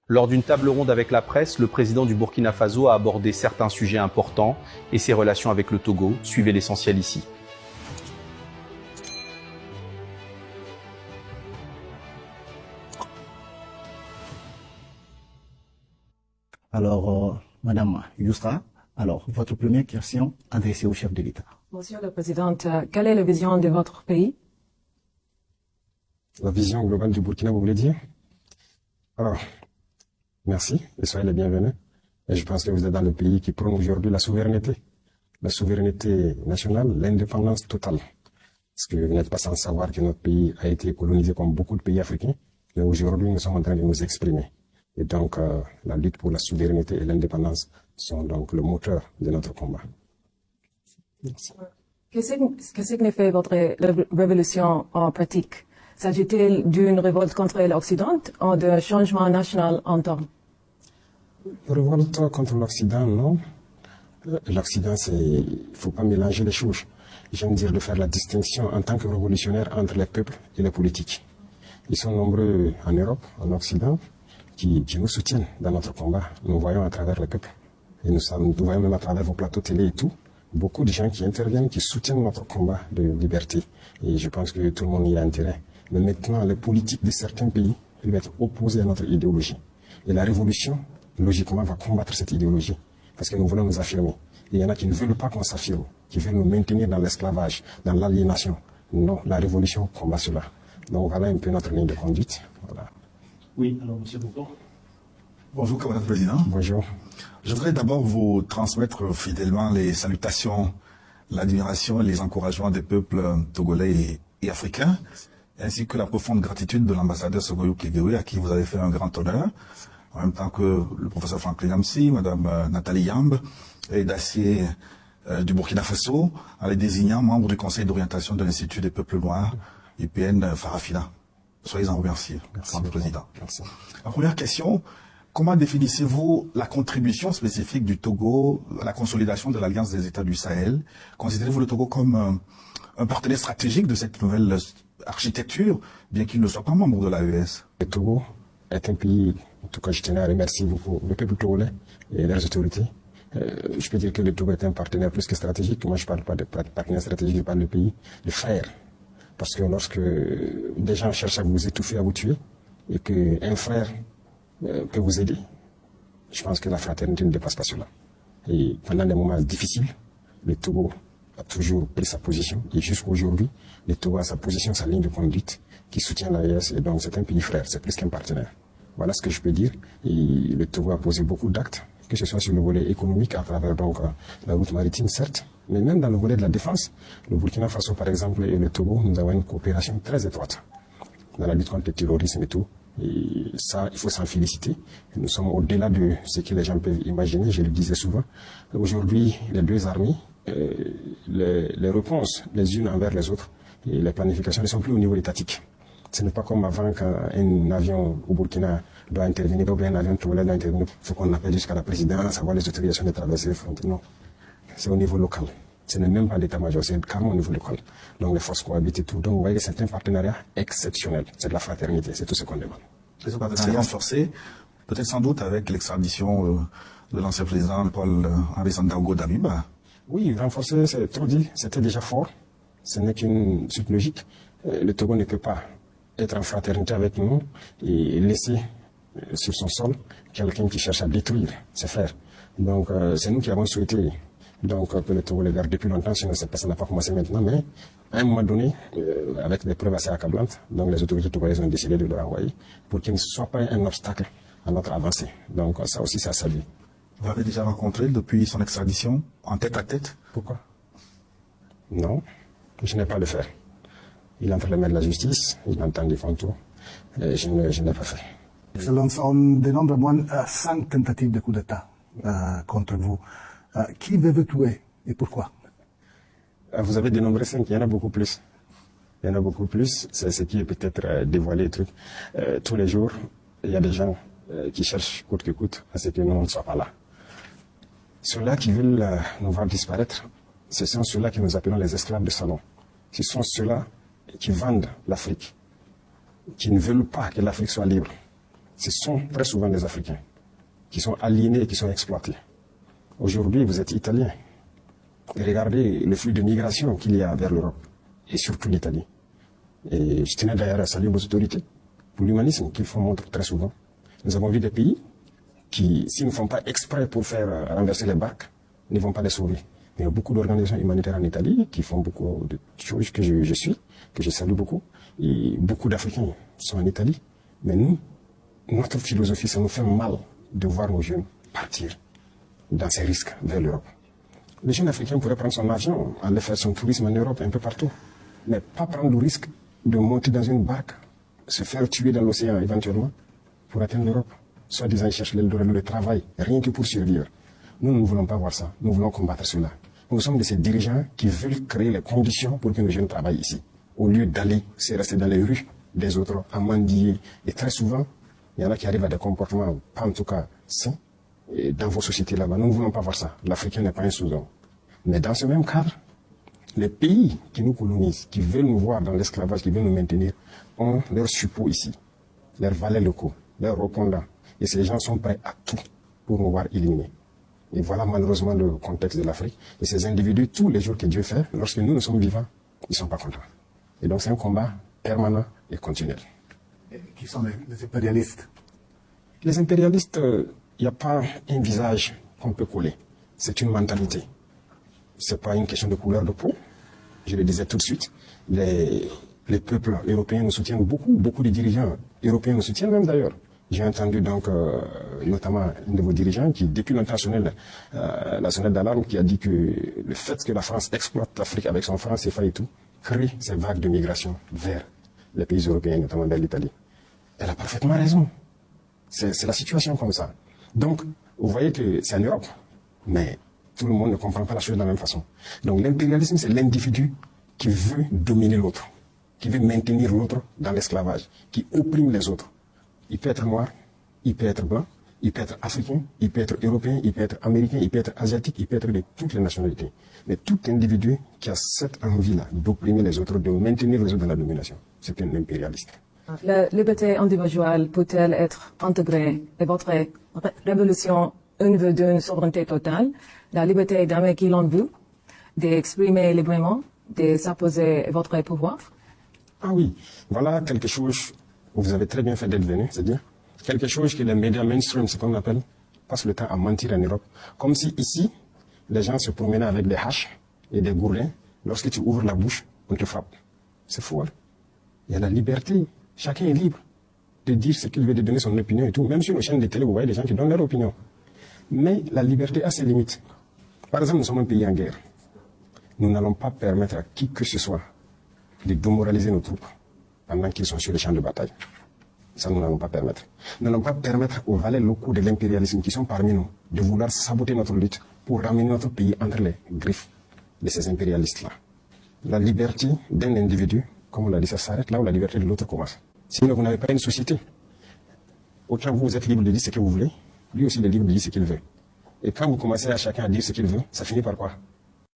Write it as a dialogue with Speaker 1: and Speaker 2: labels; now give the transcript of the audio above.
Speaker 1: Lors d'une table ronde avec la presse, le président du Burkina Faso a abordé certains sujets importants et ses relations avec le Togo. Suivez l'essentiel ici.
Speaker 2: Alors, Madame Youstra, alors, votre première question adressée au chef de l'État.
Speaker 3: Monsieur le Président, quelle est la vision de votre pays?
Speaker 4: La vision globale du Burkina, vous voulez dire? Alors, merci et soyez les bienvenus. Et je pense que vous êtes dans le pays qui prône aujourd'hui la souveraineté nationale, l'indépendance totale. Parce que vous n'êtes pas sans savoir que notre pays a été colonisé comme beaucoup de pays africains. Et aujourd'hui, nous sommes en train de nous exprimer. Et donc, la lutte pour la souveraineté et l'indépendance sont donc le moteur de notre combat. Merci.
Speaker 3: Que signifie votre révolution en pratique? S'agit-il d'une révolte contre l'Occident ou d'un changement national en temps?
Speaker 4: Révolte contre l'Occident, non. L'Occident, il ne faut pas mélanger les choses. J'aime dire de faire la distinction en tant que révolutionnaire entre les peuples et les politiques. Ils sont nombreux en Europe, en Occident, qui nous soutiennent dans notre combat. Nous voyons à travers les peuples. Et nous voyons même à travers vos plateaux télé et tout, beaucoup de gens qui interviennent, qui soutiennent notre combat de liberté. Et je pense que tout le monde y a intérêt. Mais maintenant, les politiques de certains pays peuvent être opposés à notre idéologie. Et la révolution, logiquement, va combattre cette idéologie. Parce que nous voulons nous affirmer. Et il y en a qui ne veulent pas qu'on s'affirme, qui veulent nous maintenir dans l'esclavage, dans l'aliénation. Non, la révolution combat cela. Donc voilà un peu notre ligne de conduite. Voilà.
Speaker 2: Oui, alors Monsieur Bougon.
Speaker 5: Bonjour, camarade président.
Speaker 4: Bonjour.
Speaker 5: Je voudrais d'abord vous transmettre fidèlement les salutations, l'admiration et les encouragements des peuples togolais et africains, ainsi que la profonde gratitude de l'ambassadeur Sogoyou Kegewe, à qui vous avez fait un grand honneur, en même temps que le professeur Franklin Yamsi, Madame Nathalie Yamb, et Dacier du Burkina Faso, en les désignant membres du Conseil d'orientation de l'Institut des peuples noirs, UPN Farafina. Soyez en remerciés, Monsieur le Président.
Speaker 4: Merci.
Speaker 5: La première question, comment définissez-vous la contribution spécifique du Togo à la consolidation de l'Alliance des États du Sahel? Considérez-vous le Togo comme un partenaire stratégique de cette nouvelle architecture, bien qu'il ne soit pas membre de l'AES?
Speaker 4: Le Togo est un pays, en tout cas je tenais à remercier beaucoup le peuple togolais et leurs autorités. Je peux dire que le Togo est un partenaire plus que stratégique. Moi je ne parle pas de partenaire stratégique, je parle de pays, de frères. Parce que lorsque des gens cherchent à vous étouffer, à vous tuer, et qu'un frère peut vous aider, je pense que la fraternité ne dépasse pas cela. Et pendant des moments difficiles, le Togo a toujours pris sa position. Et jusqu'à aujourd'hui, le Togo a sa position, sa ligne de conduite qui soutient l'AES. Et donc c'est un pays frère, c'est plus qu'un partenaire. Voilà ce que je peux dire. Et le Togo a posé beaucoup d'actes, que ce soit sur le volet économique, à travers donc la route maritime, certes, mais même dans le volet de la défense. Le Burkina Faso, par exemple, et le Togo, nous avons une coopération très étroite dans la lutte contre le terrorisme et tout. Et ça, il faut s'en féliciter. Nous sommes au-delà de ce que les gens peuvent imaginer, je le disais souvent. Aujourd'hui, les deux armées, les réponses les unes envers les autres et les planifications ne sont plus au niveau étatique. Ce n'est pas comme avant quand un avion au Burkina doit intervenir, ou bien un avion togolais doit intervenir, il faut qu'on appelle jusqu'à la présidence, avoir les autorisations de traverser les frontières. Non, c'est au niveau local. Ce n'est même pas l'état-major, c'est carrément au niveau local. Donc les forces cohabitent et tout. Donc vous voyez que c'est un partenariat exceptionnel. C'est de la fraternité, c'est tout ce qu'on demande.
Speaker 5: C'est un partenariat renforcé, peut-être sans doute avec l'extradition de l'ancien président Paul-Henri Sandaogo d'Amiba.
Speaker 4: Oui, renforcé, c'est trop dit, c'était déjà fort. Ce n'est qu'une suite logique. Le Togo ne peut pas être en fraternité avec nous et laisser sur son sol quelqu'un qui cherche à détruire ses frères. Donc c'est nous qui avons souhaité que le Togo le garde depuis longtemps, sinon ça n'a pas commencé maintenant, mais à un moment donné, avec des preuves assez accablantes, donc les autorités togolaises ont décidé de le renvoyer pour qu'il ne soit pas un obstacle à notre avancée. Donc ça aussi, c'est à saluer.
Speaker 5: Vous l'avez déjà rencontré depuis son extradition, en tête à tête?
Speaker 4: Pourquoi? Non, je n'ai pas le faire. Il est entre les mains de la justice, il entend des fantômes, je ne l'ai pas fait.
Speaker 2: Selon on dénombre moins 5 tentatives de coup d'État contre vous. Qui veut vous tuer et pourquoi?
Speaker 4: Vous avez dénombré 5, il y en a beaucoup plus. Il y en a beaucoup plus, c'est ce qui est peut-être dévoilé. Tous les jours, il y a des gens qui cherchent coûte que coûte à ce que nous ne soyons pas là. Ceux-là qui veulent nous voir disparaître, ce sont ceux-là que nous appelons les esclaves de salon. Ce sont ceux-là qui vendent l'Afrique, qui ne veulent pas que l'Afrique soit libre. ce sont très souvent des Africains qui sont aliénés et qui sont exploités. Aujourd'hui, vous êtes Italien. Et regardez le flux de migration qu'il y a vers l'Europe, et surtout l'Italie. Et je tenais d'ailleurs à saluer vos autorités pour l'humanisme qu'ils font montre très souvent. Nous avons vu des pays qui, s'ils ne font pas exprès pour faire renverser les barques, ne vont pas les sauver. Il y a beaucoup d'organisations humanitaires en Italie qui font beaucoup de choses que je salue beaucoup. Et beaucoup d'Africains sont en Italie. Mais nous, notre philosophie, ça nous fait mal de voir nos jeunes partir dans ces risques vers l'Europe. Les jeunes Africains pourraient prendre son avion, aller faire son tourisme en Europe, un peu partout. Mais pas prendre le risque de monter dans une barque, se faire tuer dans l'océan éventuellement, pour atteindre l'Europe. Soit disant, ils cherchent l'Eldorado, le travail, rien que pour survivre. Nous ne voulons pas voir ça. Nous voulons combattre cela. Nous sommes de ces dirigeants qui veulent créer les conditions pour que nos jeunes travaillent ici. Au lieu d'aller se rester dans les rues des autres, à mendier. Et très souvent, il y en a qui arrivent à des comportements, pas en tout cas sains, et dans vos sociétés là-bas. Nous ne voulons pas voir ça. L'Africain n'est pas un sous-homme. Mais dans ce même cadre, les pays qui nous colonisent, qui veulent nous voir dans l'esclavage, qui veulent nous maintenir, ont leurs suppôts ici, leurs valets locaux, leurs répondants. Et ces gens sont prêts à tout pour nous voir éliminés. Et voilà malheureusement le contexte de l'Afrique. Et ces individus, tous les jours que Dieu fait, lorsque nous sommes vivants, ils ne sont pas contents. Et donc c'est un combat permanent et continuel.
Speaker 2: Et qui sont les impérialistes?
Speaker 4: Les impérialistes, il n'y a pas un visage qu'on peut coller. C'est une mentalité. Ce n'est pas une question de couleur de peau. Je le disais tout de suite. Les peuples européens nous soutiennent beaucoup. Beaucoup de dirigeants européens nous soutiennent même d'ailleurs. J'ai entendu donc notamment un de vos dirigeants qui, depuis longtemps, sonnait la sonnette d'alarme, qui a dit que le fait que la France exploite l'Afrique avec son franc CFA et tout, crée ces vagues de migration vers les pays européens, notamment vers l'Italie. Elle a parfaitement raison. C'est la situation comme ça. Donc, vous voyez que c'est en Europe, mais tout le monde ne comprend pas la chose de la même façon. Donc l'impérialisme, c'est l'individu qui veut dominer l'autre, qui veut maintenir l'autre dans l'esclavage, qui opprime les autres. Il peut être noir, il peut être blanc, il peut être africain, il peut être européen, il peut être américain, il peut être asiatique, il peut être de toutes les nationalités. Mais tout individu qui a cette envie-là d'opprimer les autres, de maintenir les autres dans la domination, c'est un impérialiste.
Speaker 3: La liberté individuelle peut-elle être intégrée et votre révolution veut d'une souveraineté totale, la liberté d'aimer qui l'on veut, d'exprimer librement, de s'opposer à votre pouvoir?
Speaker 4: Ah oui, voilà quelque chose, vous avez très bien fait d'être venu, c'est-à-dire quelque chose que les médias mainstream, c'est comme on appelle, passent le temps à mentir en Europe. Comme si ici, les gens se promenaient avec des haches et des gourdins. Lorsque tu ouvres la bouche, on te frappe. C'est faux, hein? Il y a la liberté. Chacun est libre de dire ce qu'il veut, de donner son opinion et tout. Même sur nos chaînes de télé, vous voyez des gens qui donnent leur opinion. Mais la liberté a ses limites. Par exemple, nous sommes un pays en guerre. Nous n'allons pas permettre à qui que ce soit de démoraliser nos troupes pendant qu'ils sont sur les champs de bataille. Ça, nous n'allons pas permettre. Nous n'allons pas permettre aux valets locaux de l'impérialisme qui sont parmi nous de vouloir saboter notre lutte pour ramener notre pays entre les griffes de ces impérialistes-là. La liberté d'un individu, comme on l'a dit, ça s'arrête là où la liberté de l'autre commence. Sinon, vous n'avez pas une société. Autant vous êtes libre de dire ce que vous voulez, lui aussi il est libre de dire ce qu'il veut. Et quand vous commencez à chacun à dire ce qu'il veut, ça finit par quoi?